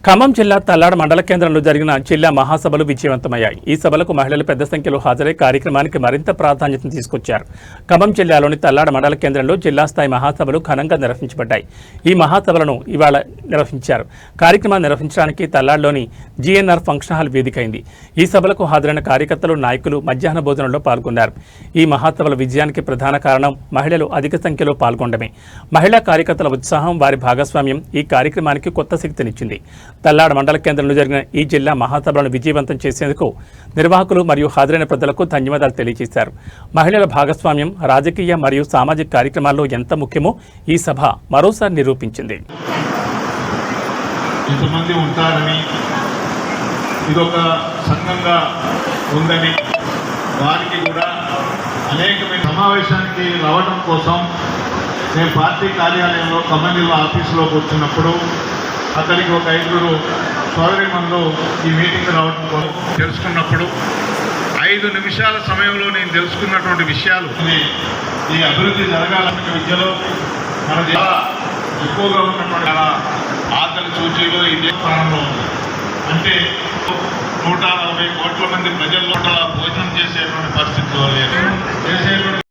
ఖమ్మం జిల్లా తల్లాడ మండల కేంద్రంలో జరిగిన జిల్లా మహాసభలు విజయవంతమయ్యాయి. ఈ సభలకు మహిళలు పెద్ద సంఖ్యలో హాజరై కార్యక్రమానికి మరింత ప్రాధాన్యతను తీసుకొచ్చారు. ఖమ్మం జిల్లాలోని తల్లాడ మండల కేంద్రంలో జిల్లా స్థాయి మహాసభలు ఘనంగా నిర్వహించబడ్డాయి. ఈ మహాసభలను ఇవాళ నిర్వహించారు. కార్యక్రమాన్ని నిర్వహించడానికి తల్లాడలోని జీఎన్ఆర్ ఫంక్షన్ హాల్ వేదికైంది. ఈ సభలకు హాజరైన కార్యకర్తలు, నాయకులు మధ్యాహ్న భోజనంలో పాల్గొన్నారు. ఈ మహాసభల విజయానికి ప్రధాన కారణం మహిళలు అధిక సంఖ్యలో పాల్గొనడమే. మహిళా కార్యకర్తల ఉత్సాహం, వారి భాగస్వామ్యం ఈ కార్యక్రమానికి కొత్త శక్తినిచ్చింది. తల్లాడ మండల కేంద్రంలో జరిగిన ఈ జిల్లా మహాసభలను విజయవంతం చేసేందుకు నిర్వాహకులు మరియు హాజరైన ప్రజలకు ధన్యవాదాలు తెలియజేశారు. మహిళల భాగస్వామ్యం రాజకీయ మరియు సామాజిక కార్యక్రమాల్లో ఎంత ముఖ్యమో ఈ సభ మరోసారి నిరూపించింది. ఇంతమంది ఉంటారని, ఇదొక సంఘంగా ఉందని, వారికి కూడా అనేకమైన సమావేశానికి రావడం కోసం నేను పార్టీ కార్యాలయంలో ఖమ్మం జిల్లా ఆఫీసులోకి వచ్చినప్పుడు అక్కడికి ఒక 5 సోదరిమణులు ఈ మీటింగ్ రావడం కోసం తెలుసుకున్నప్పుడు 5 నిమిషాల సమయంలో నేను తెలుసుకున్నటువంటి విషయాలు, ఈ అభివృద్ధి జరగాలన్న విద్యలో మన చాలా ఎక్కువగా ఉన్నటువంటి చాలా ఆకలి సూచీలో ఈ స్థానంలో ఉంది. అంటే 140 కోట్ల మంది ప్రజల్లో భోజనం చేసేటువంటి పరిస్థితుల్లో లేదు. చేసేటువంటి